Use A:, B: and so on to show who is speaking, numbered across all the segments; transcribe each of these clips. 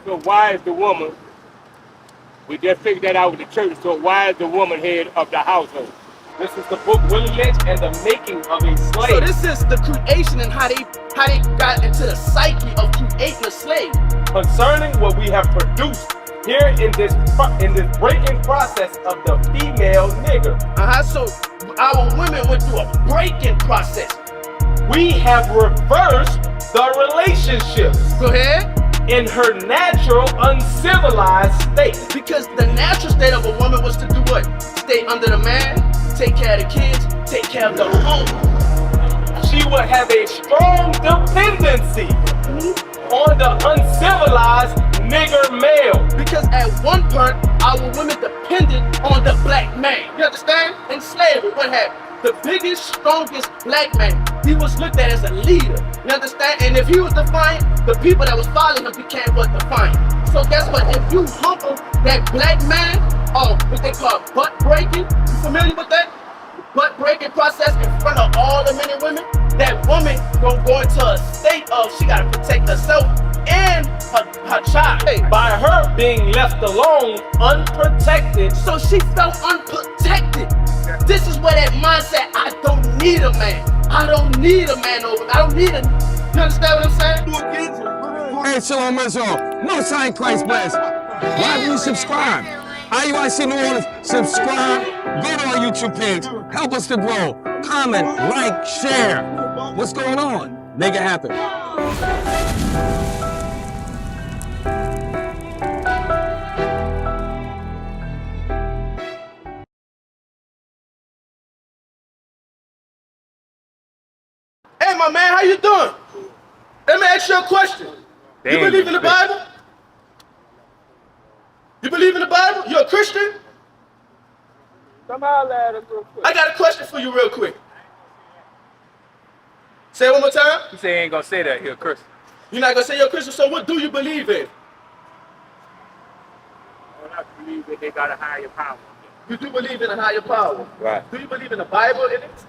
A: So why is the woman, we just figured that out with the church, so why is the woman head of the household?
B: This is the book Willie Lynch and the making of a slave.
C: So this is the creation and how they got into the psyche of creating a slave.
B: Concerning what we have produced here in this breaking process of the female nigger.
C: So our women went through a breaking process.
B: We have reversed the relationships.
C: Go ahead.
B: In her natural, uncivilized state.
C: Because the natural state of a woman was to do what? Stay under the man, take care of the kids, take care of the home.
B: She would have a strong dependency on the uncivilized nigger male.
C: Because at one point, our women depended on the black man. You understand? In slavery, what happened? The biggest, strongest black man, he was looked at as a leader. You understand? And if he was defiant, the people that was following him became what? Defiant. So guess what? If you humble that black man, what they call butt breaking, you familiar with that? Butt breaking process in front of all the men and women, that woman gonna go into a state of she gotta protect herself and her child.
B: Hey, by her being left alone, unprotected.
C: So she felt unprotected. This is where that mindset, I don't need a man. I don't need a man over. I don't need a, you understand what I'm saying?
D: Hey, Shalom Israel. Most High in Christ bless. Why do you subscribe? IUIC New Orleans, subscribe. Go to our YouTube page. Help us to grow. Comment, like, share. What's going on? Make it happen.
C: Hey, my man, how you doing? Let me ask you a question. You believe in the Bible? You believe in the Bible? You a Christian?
A: Somehow, lad, real quick.
C: I got a question for you real quick. Say it one more time.
A: You say he ain't gonna say that, he a Christian.
C: You're not gonna say you're a Christian, so what do you believe in?
A: I believe that they got a higher power.
C: You do believe in a higher power.
A: Right.
C: Do you believe in the Bible in it?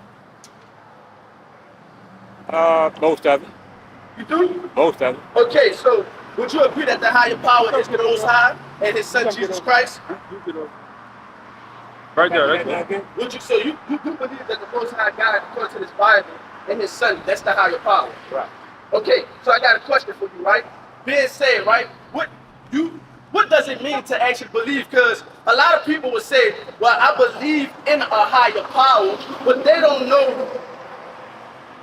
A: Most of it.
C: You do?
A: Most of it.
C: Okay, so would you agree that the higher power is the Most High and His Son Jesus Christ?
A: Right there, right there.
C: Would you? So you do believe that the Most High God, according to this Bible, and His Son, that's the higher power?
A: Right.
C: Okay, so I got a question for you, right? Being said, right? What does it mean to actually believe? Because a lot of people would say, well, I believe in a higher power, but they don't know.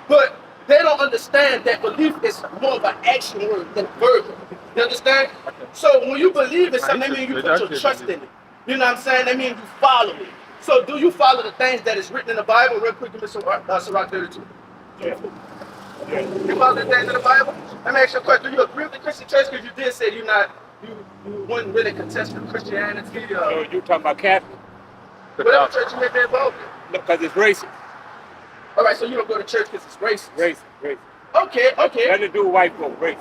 C: But they don't understand that belief is more of an action word than verbal. You understand? So when you believe in something, that means you put your trust in it. You know what I'm saying? That means you follow it. So do you follow the things that is written in the Bible? Real quick, give me Sirach 32. Yeah. You follow the things in the Bible? Let me ask you a question. Do you agree with the Christian church? Because you did say you wouldn't really contest with Christianity.
A: So you talking about Catholic?
C: Whatever church you may be involved in.
A: Because it's racist.
C: All right, so you don't go to church because it's racist.
A: Racist.
C: Okay.
A: Nothing to do with white folk, racist.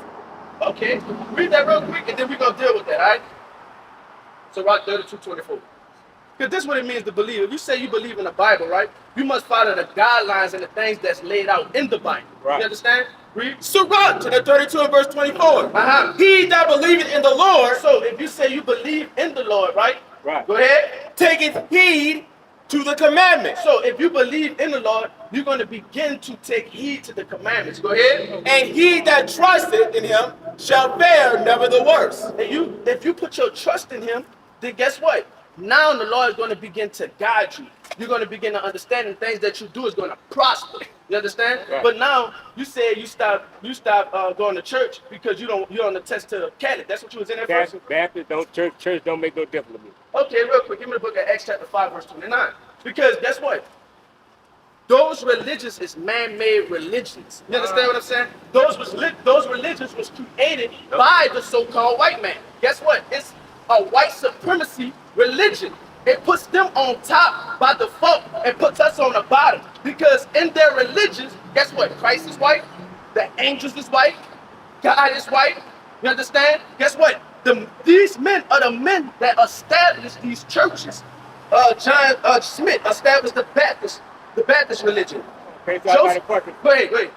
C: Okay, read that real quick and then we're going to deal with that, all right? So Sirach 32:24. Because this is what it means to believe. If you say you believe in the Bible, right, you must follow the guidelines and the things that's laid out in the Bible.
A: Right.
C: You understand? Read.
B: Sirach 32 and verse 24.
C: He that believeth in the Lord. So if you say you believe in the Lord, right?
A: Right.
C: Go ahead.
B: Taketh heed to the commandments.
C: So if you believe in the Lord, you're going to begin to take heed to the commandments. Go ahead.
B: And he that trusteth in him shall fare never the worse.
C: And if you put your trust in Him, then guess what? Now the Lord is going to begin to guide you. You're going to begin to understand the things that you do is going to prosper. You understand?
A: Right.
C: But now you said you stop going to church because you don't attest to Catholic. That's what you was in there first.
A: Baptist don't church don't make no difference to me.
C: Okay, real quick, give me the book of Acts chapter 5 verse 29. Because guess what? Those religions is man-made religions. You understand what I'm saying? Those religions was created by the so-called white man. Guess what? It's a white supremacy religion. It puts them on top by default and puts us on the bottom. Because in their religions, guess what? Christ is white, the angels is white, God is white. You understand? Guess what? These men are the men that established these churches. John Smith established the Baptist religion.
A: Okay, so I got a question.
C: Wait.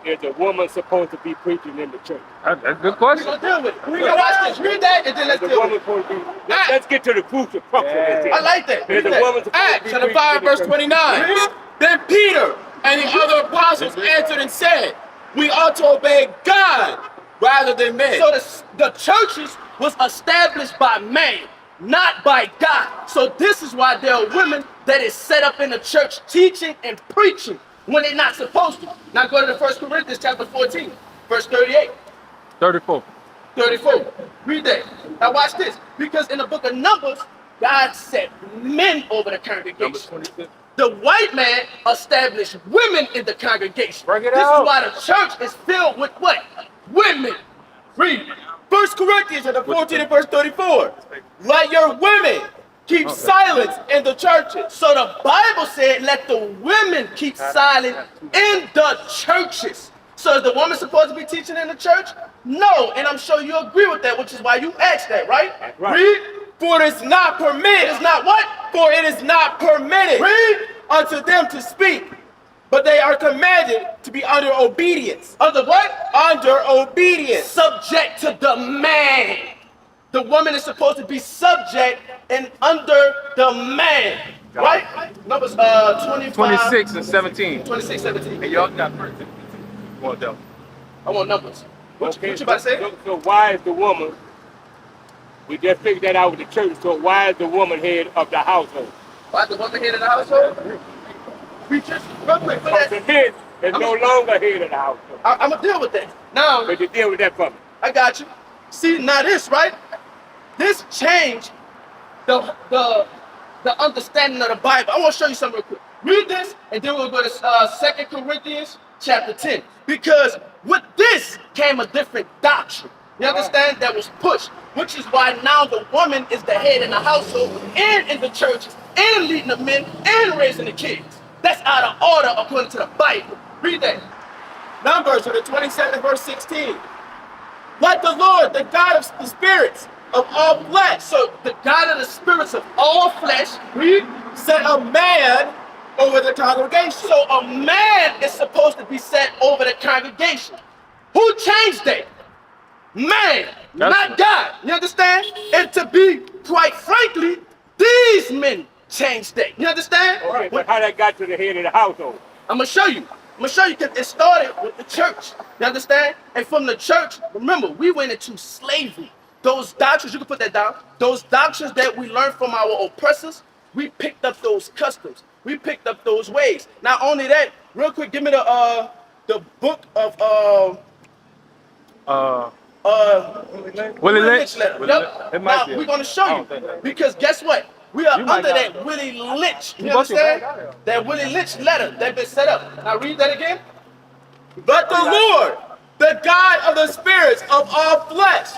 A: is the woman supposed to be preaching in the church?
D: That's a good
C: We're
D: question.
C: gonna deal with it. We're gonna watch this. Read that and then
A: Is
C: let's
A: the
C: deal
A: woman
C: with it.
A: supposed to be? Let's get to the crucial crux of this.
C: I like that.
A: Is
C: Read
A: the
C: that.
A: woman supposed to be
E: Acts chapter
A: preaching
E: 5,
A: in the
E: verse
A: church?
E: 29. Then Peter and the other apostles answered and said, we ought to obey God rather than men.
C: So the churches was established by man, not by God. So this is why there are women that is set up in the church teaching and preaching when they're not supposed to. Now go to the 1 Corinthians chapter 14, verse 38.
D: 34.
C: 34. Read that. Now watch this. Because in the book of Numbers, God set men over the congregation. The white man established women in the congregation.
A: Bring it
C: This
A: out.
C: is why the church is filled with what? Women. Read.
E: 1 Corinthians chapter 14 and verse 34. Let your women keep silence in the churches.
C: So the Bible said, let the women keep silent in the churches. So is the woman supposed to be teaching in the church? No, and I'm sure you agree with that, which is why you asked that, right?
A: Right.
C: Read.
E: For it is not permitted.
C: It's not what?
E: For it is not permitted
C: Read.
E: unto them to speak, but they are commanded to be under obedience.
C: Under what?
E: Under obedience.
C: Subject to the man. The woman is supposed to be subject and under the man. Right? Numbers 25.
D: 26 and 17.
C: 26, 17.
D: Hey, y'all got first. Well done.
C: I want numbers. What
A: Okay,
C: you about to say?
A: So why is the woman? We just figured that out with the church. So why is the woman head of the household?
C: Why the woman head of the household? We just, real quick, for
A: The
C: that.
A: head is no longer head of the household.
C: I'm gonna deal with that. Now,
A: But you deal with that for me.
C: I got you. See, now this, right? This changed the understanding of the Bible. I want to show you something real quick. Read this, and then we'll go to 2 Corinthians chapter 10. Because with this came a different doctrine. You understand? That was pushed. Which is why now the woman is the head in the household and in the churches and leading the men and raising the kids. That's out of order according to the Bible. Read that.
E: Numbers chapter 27 verse 16. Let the Lord, the God of the spirits of all flesh,
C: So the God of the spirits of all flesh, read.
E: set a man over the congregation.
C: So a man is supposed to be set over the congregation. Who changed that? Man, not God. You understand? And to be quite frankly, these men changed that. You understand?
A: Okay, but how that got to the head of the household?
C: I'm gonna show you. I'm gonna show you because it started with the church. You understand? And from the church, remember, we went into slavery. Those doctrines, you can put that down. Those doctrines that we learned from our oppressors, we picked up those customs. We picked up those ways. Not only that, real quick, give me the book of
D: Willie Lynch?
C: letter.
D: Willie
C: Yep.
D: Lynch. It might
C: Now
D: be.
C: we're gonna show
D: I
C: you
D: don't think that-
C: because guess what? We are
D: You might
C: under
D: not.
C: that Willie Lynch. You
D: You bust your
C: understand?
D: back out.
C: That Willie Lynch letter that been set up. Now read that again.
E: Let the Lord, the God of the spirits of all flesh,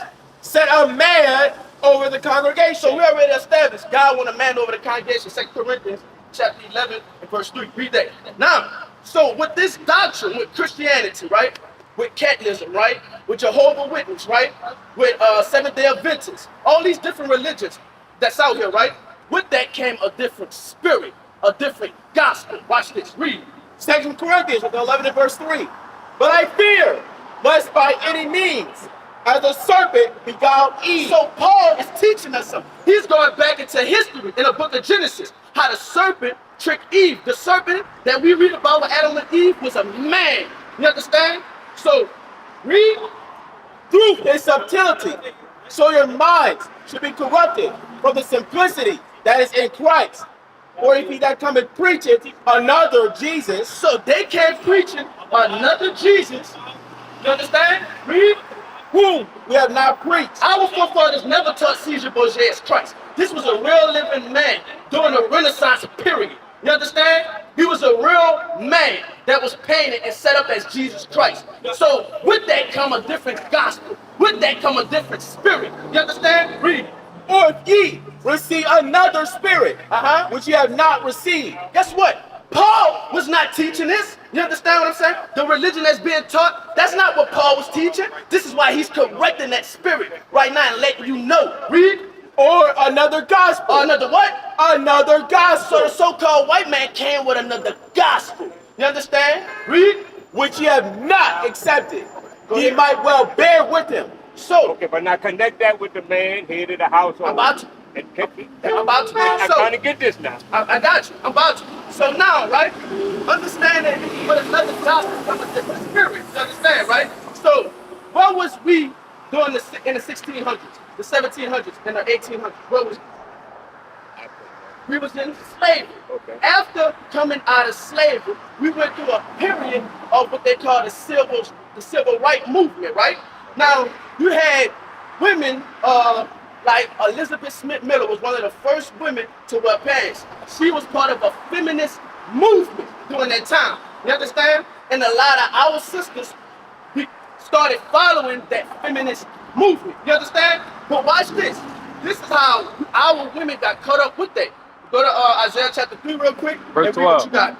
E: set a man over the congregation.
C: So we already established God want a man over the congregation. 2 Corinthians chapter 11 and verse 3. Read that. Now, so with this doctrine, with Christianity, right? With Catholicism, right? With Jehovah's Witness, right? With Seventh-day Adventists, all these different religions that's out here, right? With that came a different spirit, a different gospel. Watch this. Read.
E: 2 Corinthians 11 and verse 3. But I fear, lest by any means, as the serpent beguiled Eve.
C: So Paul is teaching us something. He's going back into history in the book of Genesis, how the serpent tricked Eve. The serpent that we read about with Adam and Eve was a man. You understand? So read.
E: through his subtlety, so your minds should be corrupted from the simplicity that is in Christ. Or if he that cometh preacheth another Jesus,
C: So they came preaching another Jesus. You understand? Read.
E: whom we have not preached.
C: Our forefathers never taught Caesar Borgia as Christ. This was a real living man during the Renaissance period. You understand? He was a real man that was painted and set up as Jesus Christ. So with that come a different gospel. With that come a different spirit. You understand? Read.
E: Or if ye receive another spirit, which ye have not received.
C: Guess what? Paul was not teaching this. You understand what I'm saying? The religion that's being taught, that's not what Paul was teaching. This is why he's correcting that spirit right now and letting you know. Read.
E: Or another gospel.
C: Another what?
E: Another
C: So
E: gospel.
C: the so-called white man came with another gospel. You understand? Read.
E: which ye have not accepted, ye might well bear with him. So,
A: Okay, but now connect that with the man, head of the household.
C: I'm about to. I'm about to.
A: I'm
C: So,
A: trying to get this now.
C: I got you. I'm about to. So now, right? Understanding what another gospel from a different spirit. You understand, right? So, what was we doing in the 1600s, the 1700s, and the 1800s? What was we was in slavery.
A: Okay.
C: After coming out of slavery, we went through a period of what they call the civil rights movement, right? Now, you had women, like Elizabeth Smith Miller was one of the first women to wear pants. She was part of a feminist movement during that time. You understand? And a lot of our sisters started following that feminist movement. You understand? But watch this. This is how our women got caught up with that. Go to Isaiah chapter 3 real quick.
B: Verse
C: and read what
B: 12.
C: you got.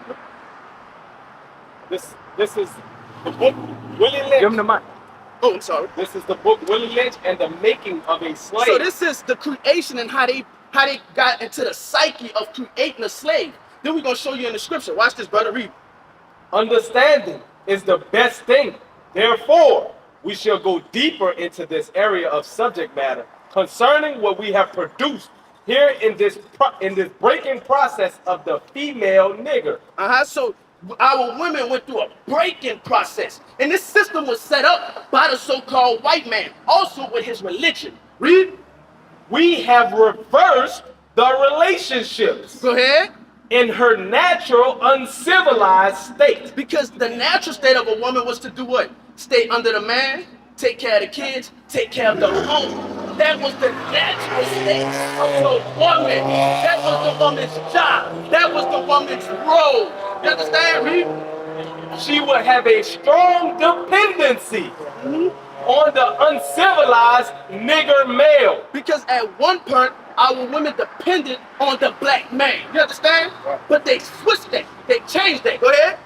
B: This is the book Willie Lynch.
D: Give him the mic.
C: Oh, I'm sorry.
B: This is the book Willie Lynch and the Making of a Slave.
C: So this is the creation and how they got into the psyche of creating a slave. Then we're gonna show you in the scripture. Watch this, brother. Read.
B: Understanding is the best thing. Therefore, we shall go deeper into this area of subject matter concerning what we have produced here in this breaking process of the female nigger.
C: So our women went through a breaking process, and this system was set up by the so-called white man, also with his religion. Read.
B: We have reversed the relationships
C: Go ahead.
B: in her natural, uncivilized state.
C: Because the natural state of a woman was to do what? Stay under the man, take care of the kids, take care of the home. That was the natural state of the woman. That was the woman's job. That was the woman's role. You understand, Reed?
B: She would have a strong dependency on the uncivilized nigger male.
C: Because at one point, our women depended on the black man. You understand? But they switched that. They changed that. Go ahead.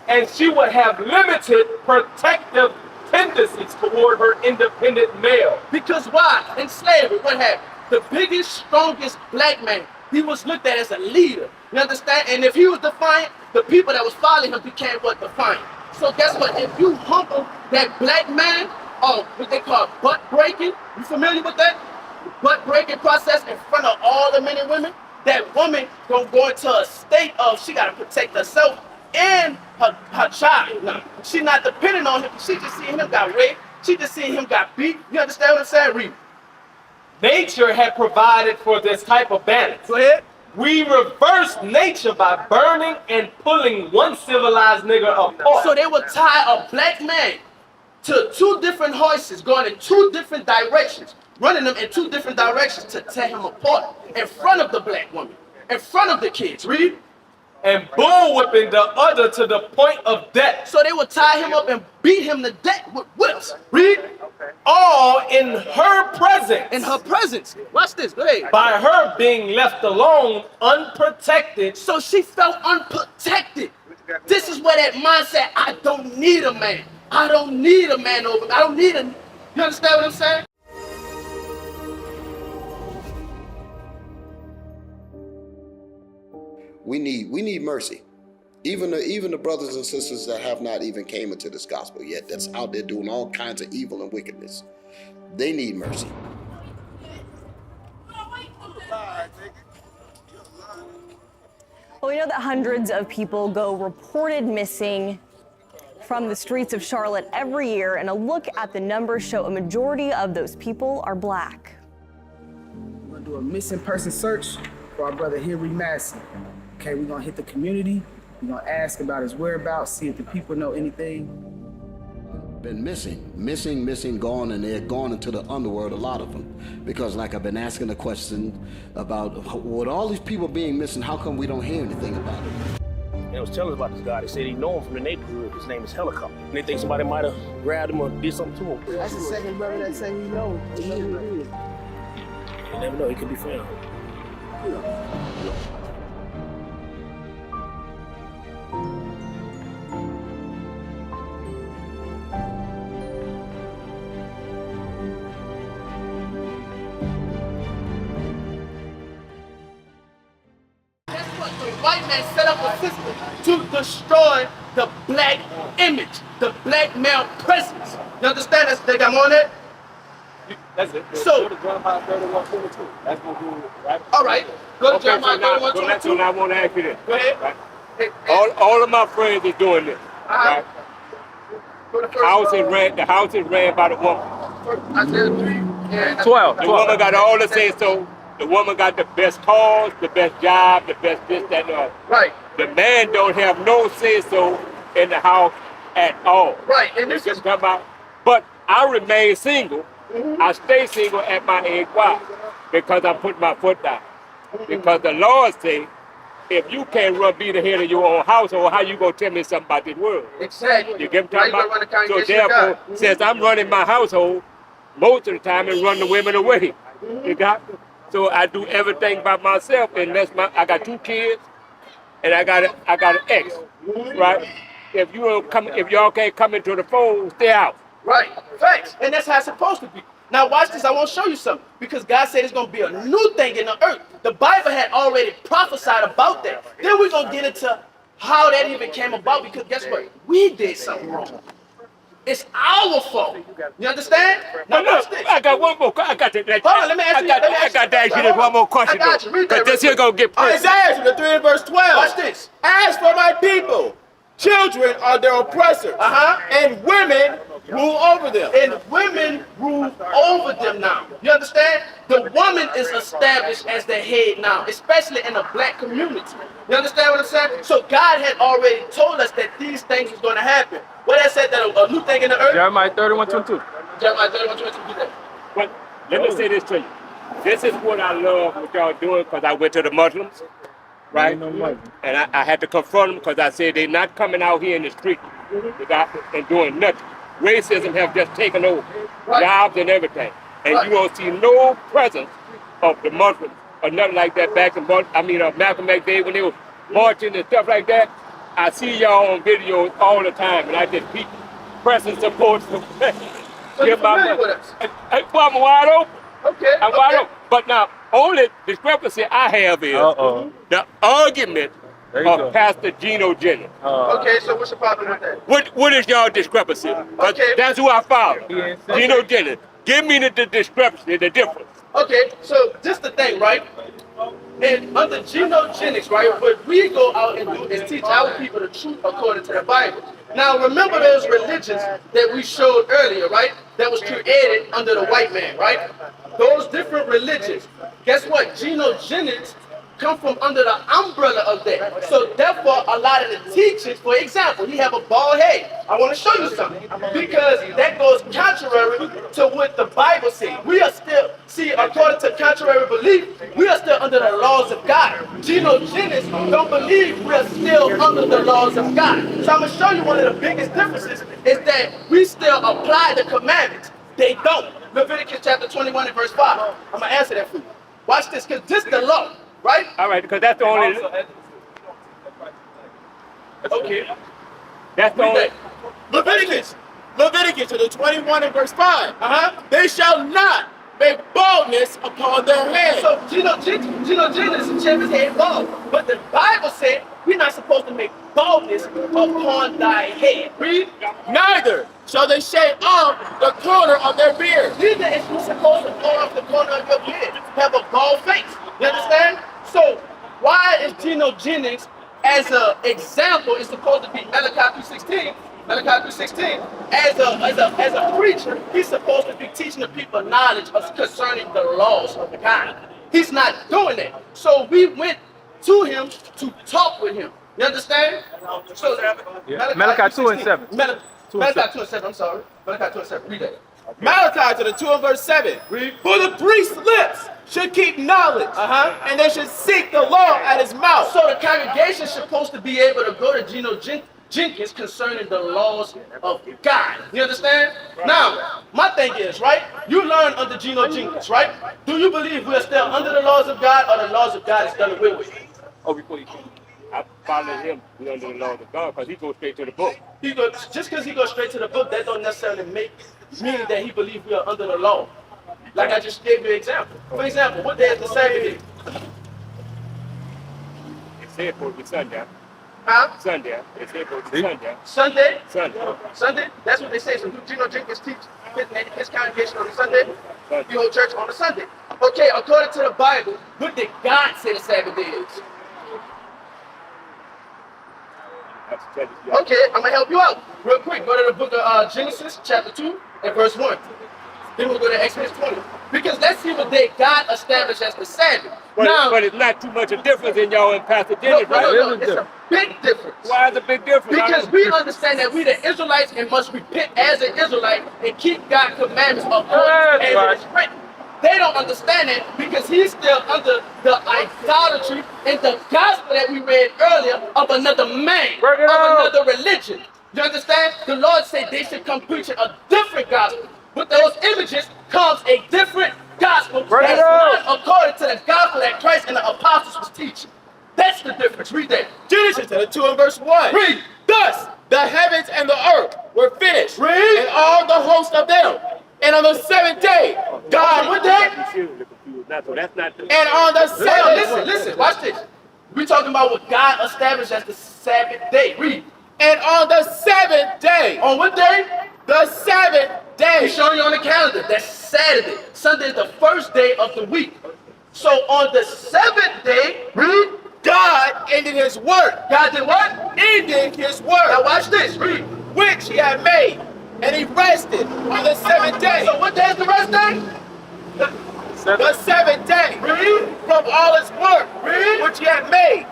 B: And she would have limited protective tendencies toward her independent male.
C: Because why? In slavery, what happened? The biggest, strongest black man, he was looked at as a leader. You understand? And if he was defiant, the people that was following him became what? Defiant. So guess what? If you humble that black man, what they call butt breaking, you familiar with that? Butt breaking process in front of all the men and women, that woman gonna go into a state of she gotta protect herself and her child. Now, she not depending on him. She just seeing him got raped. She just seeing him got beat. You understand what I'm saying? Read.
B: Nature had provided for this type of balance.
C: Go ahead.
B: We reversed nature by burning and pulling one civilized nigger apart.
C: So they would tie a black man to two different horses going in two different directions, running them in two different directions to tear him apart in front of the black woman, in front of the kids. Read.
B: And bullwhipping the other to the point of death.
C: So they would tie him up and beat him to death with whips. Read.
B: All in her presence.
C: In her presence. Watch this. Go ahead.
B: By her being left alone, unprotected.
C: So she felt unprotected. This is where that mindset, I don't need a man. I don't need a man over me. I don't need a... You understand what I'm saying?
F: We need mercy. Even the brothers and sisters that have not even came into this gospel yet, that's out there doing all kinds of evil and wickedness, they need mercy.
G: Well, we know that hundreds of people go reported missing from the streets of Charlotte every year, and a look at the numbers show a majority of those people are black.
H: We're gonna do a missing person search for our brother Henry Massey. Okay, we're gonna hit the community. We're gonna ask about his whereabouts, see if the people know anything.
F: Been missing, gone, and they're gone into the underworld, a lot of them. Because like I've been asking the question about, with all these people being missing, how come we don't hear anything about it?
I: They was telling us about this guy. They said he know him from the neighborhood. His name is Helicopter. And they think somebody might have grabbed him or did something to him.
H: That's the second brother that say we know. We know who it is.
I: You never know. He could be found.
C: White man set up a system to destroy the black image, the black male presence. You understand? That's, they got more on that?
B: That's it.
C: So,
B: go to Jeremiah 31:22. That's what we right.
C: all right. Go to
A: Okay,
C: Jeremiah
A: so
C: 31:22.
A: now I want to ask you this.
C: Go ahead.
A: Right?
C: Hey,
A: All of my friends is doing this. Right?
C: Go to first,
A: The house is ran by the woman.
C: Isaiah 3 and
B: 12.
A: The woman got all the say so. The woman got the best cars, the best job, the best this, that, and the other.
C: Right.
A: The man don't have no say so in the house at all.
C: Right. And
A: They
C: this
A: just
C: is
A: come out. But I remain single. I stay single at my age. Why? Because I put my foot down. Because the Lord say, if you can't be the head of your own household, how you gonna tell me something about this world?
C: exactly.
A: You get what I'm talking
C: Run the
A: about? So
C: congregation of
A: therefore,
C: God.
A: since I'm running my household, most of the time and run the women away. You got me? So I do everything by myself, and I got 2 kids, and I got an ex, right? If y'all can't come into the fold, stay out.
C: Right. Facts. And that's how it's supposed to be. Now watch this. I want to show you something. Because God said it's going to be a new thing in the earth. The Bible had already prophesied about that. Then we're going to get into how that even came about. Because guess what? We did something wrong. It's our fault. You understand? Now
A: But
C: watch
A: look,
C: this.
A: I got one more. I got to.
C: Hold on, let me ask you.
A: I got to ask you this one more question.
C: I got you. Read that
A: Because this
C: real
A: here gonna get personal.
E: Isaiah chapter 3 and verse 12.
C: Watch this.
E: As for my people, children are their oppressors, and women rule over them.
C: And women rule over them now. You understand? The woman is established as the head now, especially in the black community. You understand what I'm saying? So God had already told us that these things was going to happen. What I said, that a new thing in the earth?
B: Jeremiah 31:22.
C: Jeremiah 31:22, do that.
A: But let me say this to you. This is what I love what y'all doing, because I went to the Muslims, right? And I had to confront them because I said they're not coming out here in the street and doing nothing. Racism have just taken over jobs and everything. And you won't see no presence of the Muslims or nothing like that back in Malcolm X Day when they were marching and stuff like that. I see y'all on videos all the time, and I just keep pressing support.
C: So you're familiar with us?
A: I'm wide open.
C: Okay.
A: I'm wide open. But now, only discrepancy I have is the argument of Pastor Gino Jennings.
C: Okay, so what's your problem with that?
A: What is y'all discrepancy? 'Cause
C: Okay.
A: that's who I follow. Gino Jennings. Give me the discrepancy, the difference.
C: Okay, so this the thing, right? And under Gino Jennings, right, what we go out and do is teach our people the truth according to the Bible. Now, remember those religions that we showed earlier, right? That was created under the white man, right? Those different religions. Guess what? Gino Jennings come from under the umbrella of that. So therefore, a lot of the teachings, for example, he have a bald head. I want to show you something because that goes contrary to what the Bible says. We are still, according to contrary belief, we are still under the laws of God. Gino Jennings don't believe we are still under the laws of God. So I'm going to show you one of the biggest differences is that we still apply the commandments. They don't. Leviticus chapter 21 and verse 5. I'm going to answer that for you. Watch this, because this is the law. Right?
A: All right, because that's the only.
C: Okay.
A: That's the only.
E: Leviticus to the 21 and verse 5. They shall not make baldness upon their head.
C: So Gino Jennings shave his head bald. But the Bible said we're not supposed to make baldness upon thy head. Read.
E: Neither shall they shave off the corner of their beard.
C: Neither is you supposed to pull off the corner of your beard. Have a bald face. You understand? So why is Gino Jennings, as an example, is supposed to be Malachi 3:16? Malachi 3:16. As a preacher, he's supposed to be teaching the people knowledge concerning the laws of God. He's not doing that. So we went to him to talk with him. You understand? So
B: Malachi 2 and 7.
C: Malachi 2 and 7. I'm sorry. Malachi 2 and 7. Read that.
E: Malachi to the 2 and verse 7.
C: Read.
E: For the priest's lips should keep knowledge, and they should seek the law at his mouth.
C: So the congregation is supposed to be able to go to Gino Jenkins concerning the laws of God. You understand? Now, my thing is, right? You learn under Gino Jenkins, right? Do you believe we're still under the laws of God, or the laws of God is done away with?
A: Before you I follow him, we under the laws of God, because he goes straight to the book.
C: Just because he goes straight to the book, that don't necessarily mean that he believes we are under the law. Like I just gave you an example. For example, what day is the Sabbath day?
A: It said for the sundown.
C: Huh?
A: Sunday. They say go to Sunday.
C: Sunday?
A: Sunday.
C: Sunday? That's what they say. So Gino Jenkins teach his congregation on a Sunday. You hold church on a Sunday. Okay, according to the Bible, what did God say the Sabbath day is? Okay, I'm going to help you out real quick. Go to the book of Genesis, chapter 2, and verse 1. Then we'll go to Exodus 20. Because let's see what day God established as the Sabbath.
A: But it's not too much of a difference in y'all and Pastor Dennis, right?
C: No, it's a big difference.
A: Why is it a big difference?
C: Because we understand that we the Israelites and must repent as an Israelite and keep God's commandments according as it is written. They don't understand it because he's still under the idolatry and the gospel that we read earlier of another man, of another religion. You understand? The Lord said they should come preaching a different gospel. With those images comes a different gospel that's not according to the gospel that Christ and the apostles was teaching. That's the difference. Read that.
E: Genesis chapter 2 and verse 1.
C: Read.
E: Thus the heavens and the earth were finished,
C: Read.
E: and all the host of them. And on the seventh day, God
C: What day?
A: So that's not the...
E: And on the seventh,
C: Listen, watch this. We're talking about what God established as the Sabbath day. Read.
E: and on the seventh day,
C: On what day?
E: the seventh day,
C: He's showing you on the calendar. That's Saturday. Sunday is the first day of the week. So on the seventh day, read.
E: God ended his work.
C: God did what?
E: Ended his
C: Now
E: work,
C: watch this. Read.
E: which he had made, and he rested on the seventh day.
C: So what day is the rest day?
E: The seventh day,
C: Read.
E: from all his work,
C: Read.
E: which he had made.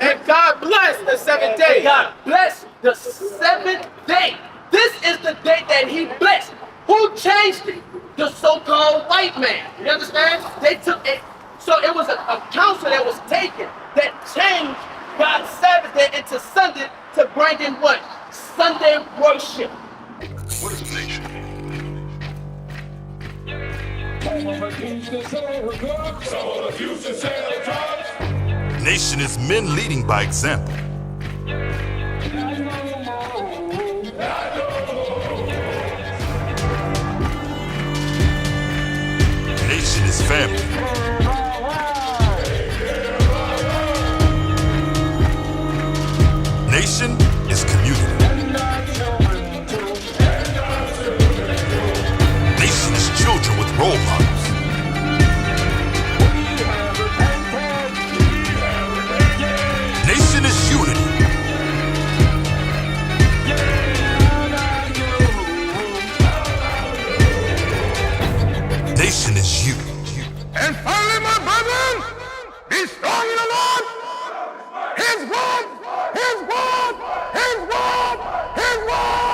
E: And God blessed the seventh day.
C: God blessed the seventh day. This is the day that he blessed. Who changed it? The so-called white man. You understand? They took it. So it was a council that was taken that changed God's Sabbath day into Sunday to bring in what? Sunday worship.
J: What is a nation? Nation is men leading by example. Nation is family. Nation is community. Nation is children with role models. Nation is unity. Nation is you.
D: And finally, my brethren, be strong in the Lord. His word, his word, his word, his word.